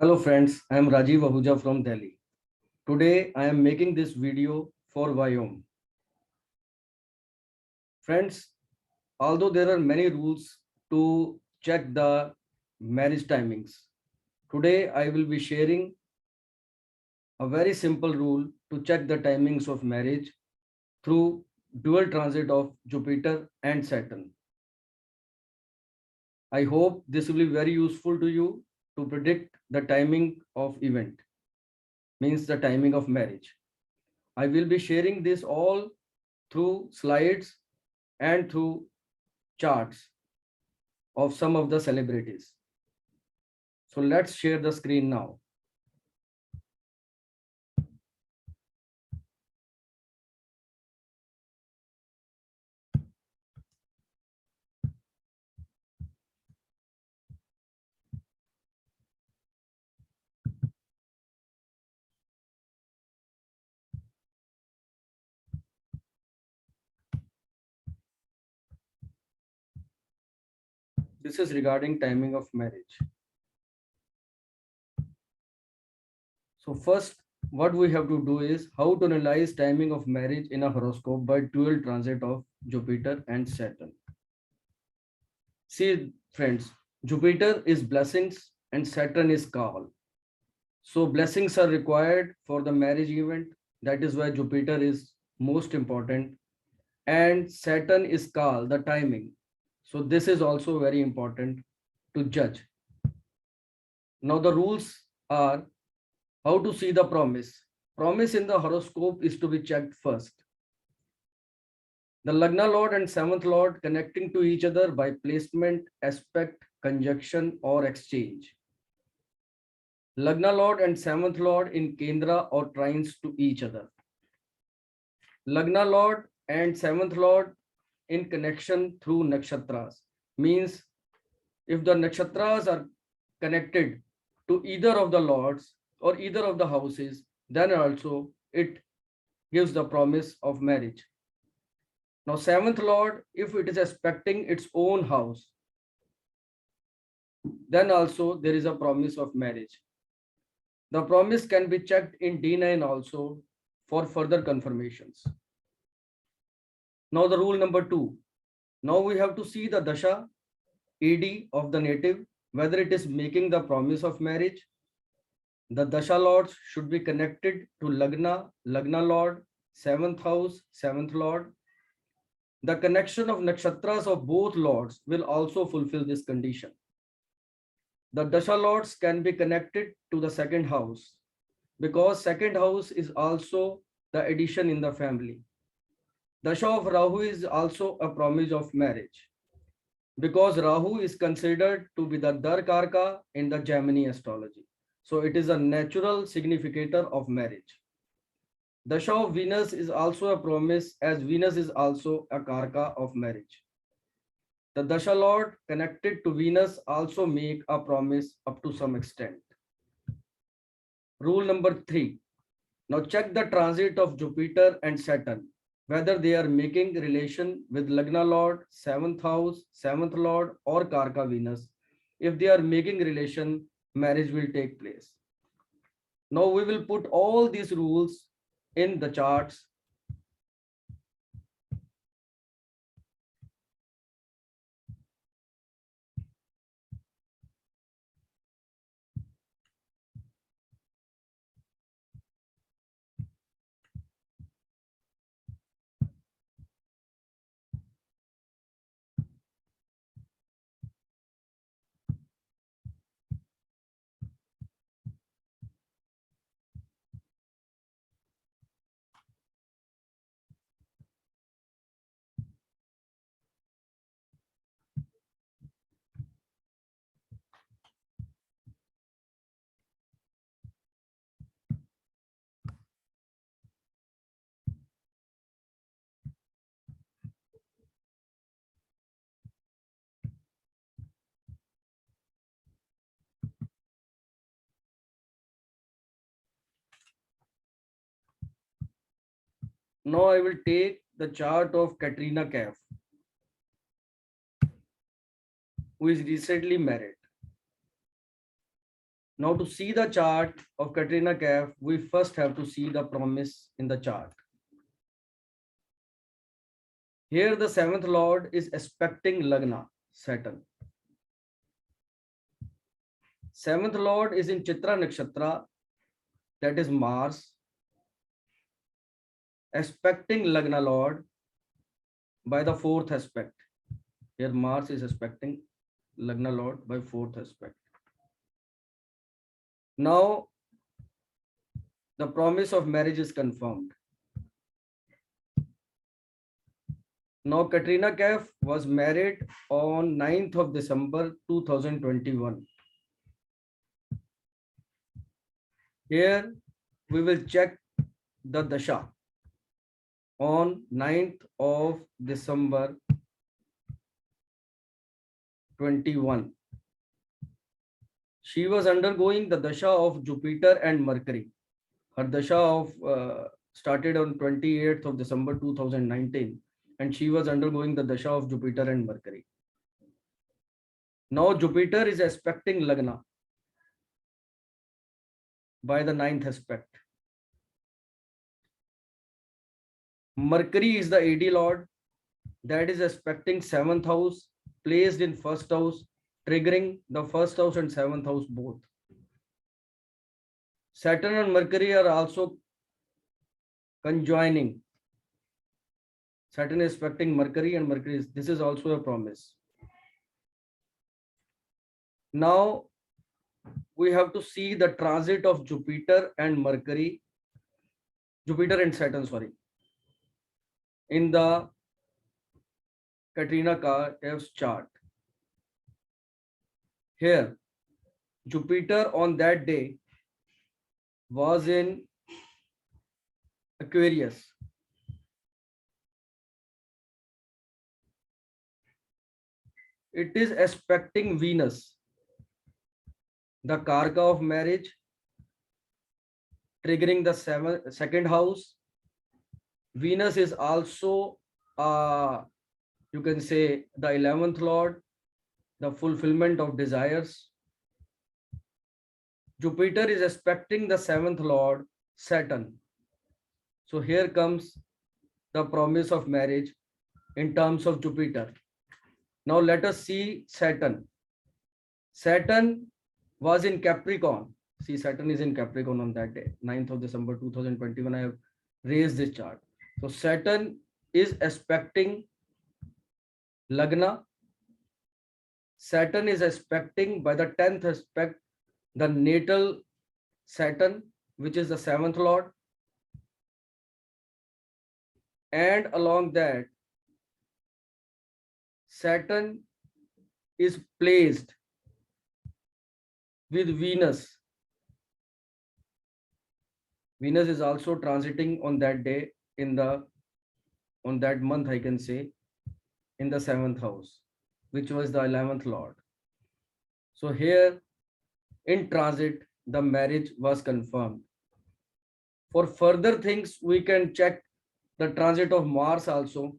Hello friends, I am Rajiv Ahuja from Delhi. Today I am making this video for Vyom. Friends, although there are many rules to check the marriage timings, today I will be sharing a very simple rule to check the timings of marriage through dual transit of Jupiter and Saturn. I hope this will be very useful to you to predict the timing of event, means the timing of marriage. I will be sharing this all through slides and through charts of some of the celebrities. So let's share the screen now. This is regarding timing of marriage. So first, what we have to do is how to analyze timing of marriage in a horoscope by dual transit of Jupiter and Saturn. See, friends, Jupiter is blessings and Saturn is Kaal. So blessings are required for the marriage event. That is why Jupiter is most important. And Saturn is Kaal, the timing. So this is also very important to judge. Now the rules are how to see the promise. Promise in the horoscope is to be checked first. The Lagna Lord and seventh Lord connecting to each other by placement, aspect, conjunction, or exchange. Lagna Lord and seventh Lord in Kendra or trines to each other. Lagna Lord and seventh Lord in connection through nakshatras. Means if the nakshatras are connected to either of the lords or either of the houses, then also it gives the promise of marriage. Now, seventh lord, if it is aspecting its own house, then also there is a promise of marriage. The promise can be checked in D9 also for further confirmations. Now, the rule number 2. Now we have to see the dasha, ED of the native, whether it is making the promise of marriage. The dasha lords should be connected to Lagna, Lagna lord, seventh house, seventh lord. The connection of nakshatras of both lords will also fulfill this condition. The dasha lords can be connected to the second house because second house is also the addition in the family. Dasha of Rahu is also a promise of marriage because Rahu is considered to be the Darkarka in the Gemini astrology. So it is a natural significator of marriage. Dasha of Venus is also a promise as Venus is also a Karka of marriage. The Dasha Lord connected to Venus also make a promise up to some extent. Rule number 3. Now check the transit of Jupiter and Saturn, whether they are making relation with Lagna Lord, 7th house, 7th Lord or Karka Venus. If they are making relation, marriage will take place. Now we will put all these rules in the charts. Now I will take the chart of Katrina Kaif, who is recently married. Now to see the chart of Katrina Kaif, we first have to see the promise in the chart. Here the seventh lord is aspecting Lagna, Saturn. Seventh lord is in Chitra Nakshatra, that is Mars, aspecting Lagna lord by the fourth aspect. Here Mars is aspecting Lagna lord by fourth aspect. Now the promise of marriage is confirmed. Now Katrina Kaif was married on 9th of December 2021. Here we will check the Dasha on 9th of December 21. She was undergoing the Dasha of Jupiter and Mercury. Her Dasha of started on 28th of December 2019, and she was undergoing the Dasha of Jupiter and Mercury. Now Jupiter is aspecting Lagna by the ninth aspect. Mercury is the AD Lord, that is aspecting seventh house, placed in first house, triggering the first house and seventh house both. Saturn and Mercury are also conjoining. Saturn is aspecting Mercury, and Mercury is, this is also a promise. Now we have to see the transit of Jupiter and Mercury, Jupiter and Saturn, sorry, in the Katrina Kaif's chart. Here, Jupiter on that day was in Aquarius. It is aspecting Venus, the Karka of marriage, triggering the second house. Venus is also, you can say, the 11th lord, the fulfillment of desires. Jupiter is aspecting the 7th lord, Saturn. So here comes the promise of marriage in terms of Jupiter. Now let us see Saturn. Saturn was in Capricorn. See, Saturn is in Capricorn on that day, 9th of December 2021. I have raised this chart. So Saturn is aspecting Lagna. Saturn is aspecting by the 10th aspect the natal Saturn, which is the 7th lord. And along that, Saturn is placed with Venus. Venus is also transiting on that day on that month, I can say, in the 7th house, which was the 11th lord. So here in transit, the marriage was confirmed. For further things, we can check the transit of Mars also,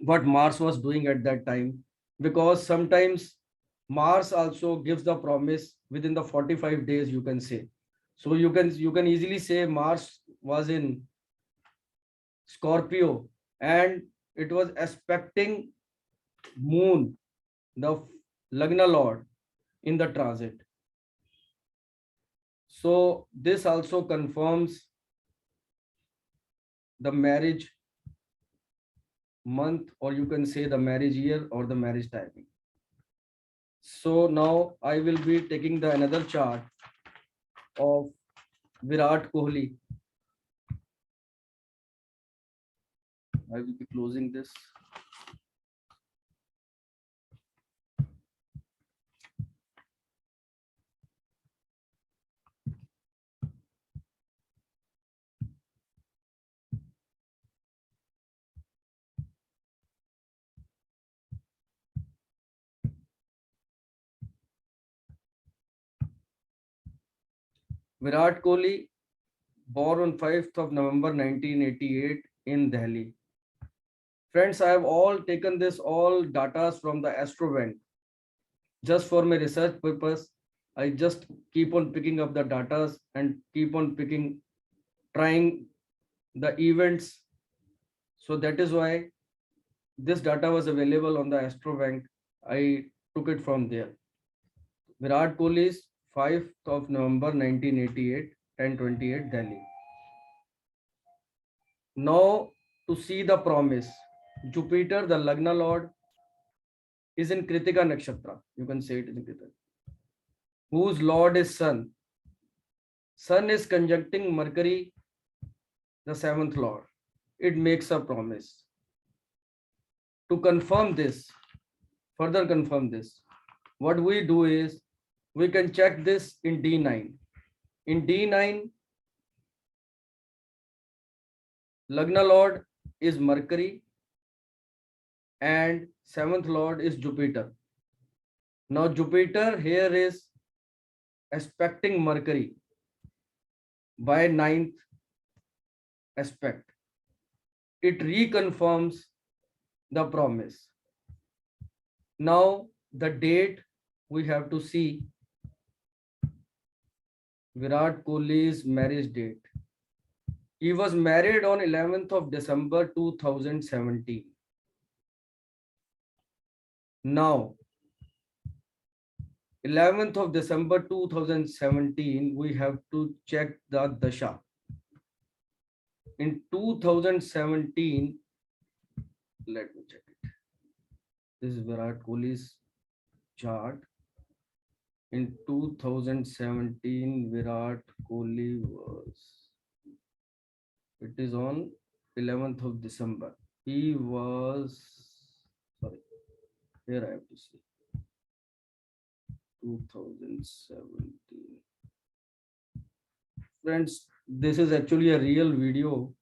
what Mars was doing at that time, because sometimes Mars also gives the promise within the 45 days, you can say. So you can easily say Mars was in Scorpio and it was aspecting Moon, the Lagna Lord, in the transit. So this also confirms the marriage month, or you can say the marriage year or the marriage timing. So now I will be taking the another chart of Virat Kohli. I will be closing this. Virat Kohli, born on 5th of November 1988 in Delhi. Friends, I have all taken this all data from the AstroVent just for my research purpose. I just keep on picking up the data and keep on trying the events. So that is why this data was available on the Astrobank. I took it from there. Virat Kohli is 5th of November 1988, 10:28 Delhi. Now to see the promise. Jupiter, the Lagna Lord, is in Kritika Nakshatra. You can say it is in Kritika. Whose Lord is Sun. Sun is conjuncting Mercury, the 7th Lord. It makes a promise. To confirm this, further confirm this, what we do is we can check this in D9. In D9, Lagna Lord is Mercury and 7th Lord is Jupiter. Now Jupiter here is aspecting Mercury by 9th aspect. It reconfirms the promise. Now the date we have to see Virat Kohli's marriage date. He was married on 11th of December 2017. Now 11th of December 2017, we have to check the Dasha. In 2017, let me check it. This is Virat Kohli's chart. In 2017, Virat Kohli was, it is on 11th of December. He was, sorry, here I have to see. 2017. Friends, this is actually a real video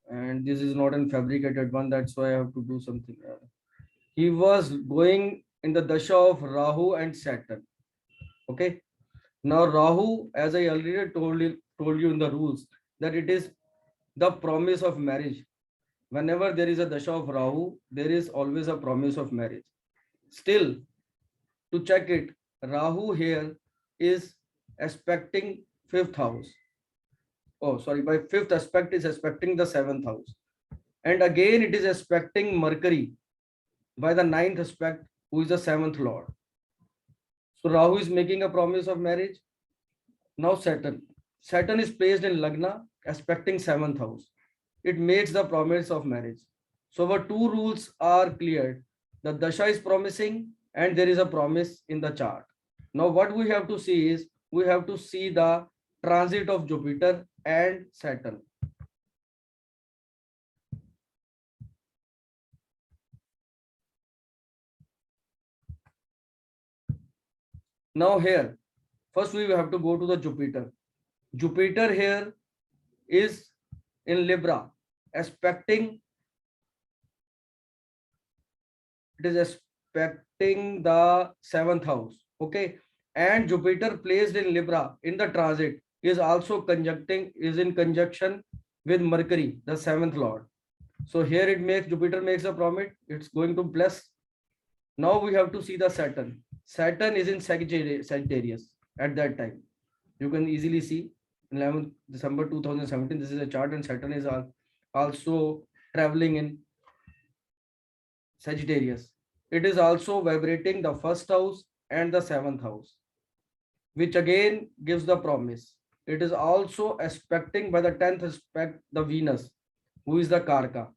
and this is not a fabricated one. That's why I have to do something. He was going in the dasha of Rahu and Saturn. Okay. Now Rahu, as I already told you in the rules, that it is the promise of marriage. Whenever there is a dasha of Rahu, there is always a promise of marriage. Still, to check it, Rahu here is aspecting 5th house. Oh, sorry, by 5th aspect is aspecting the 7th house. And again, it is aspecting Mercury by the 9th aspect, who is the 7th Lord. So Rahu is making a promise of marriage. Now Saturn. Saturn is placed in Lagna, aspecting 7th house. It makes the promise of marriage. So our two rules are cleared. The Dasha is promising and there is a promise in the chart. Now what we have to see is, we have to see the transit of Jupiter and Saturn. Now here, first we have to go to the Jupiter. Jupiter here is in Libra, aspecting, it is aspecting the 7th house. Okay. And Jupiter placed in Libra in the transit is also is in conjunction with Mercury, the 7th Lord. So here it makes, Jupiter makes a promise, it's going to bless. Now we have to see the Saturn. Saturn is in Sagittarius at that time. You can easily see 11th December 2017. This is a chart and Saturn is also traveling in Sagittarius. It is also vibrating the 1st house and the 7th house, which again gives the promise. It is also aspecting by the 10th aspect the Venus, who is the Karka.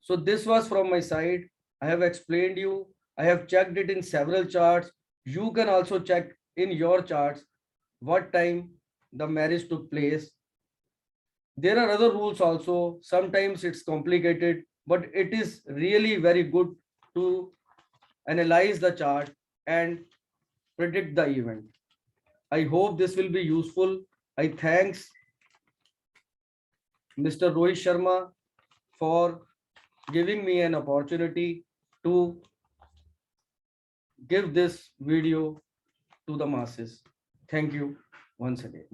So this was from my side. I have explained you. I have checked it in several charts. You can also check in your charts what time the marriage took place. There are other rules also. Sometimes it's complicated, but it is really very good to analyze the chart and predict the event. I hope this will be useful. I thanks Mr. Rohit Sharma for giving me an opportunity to give this video to the masses. Thank you once again.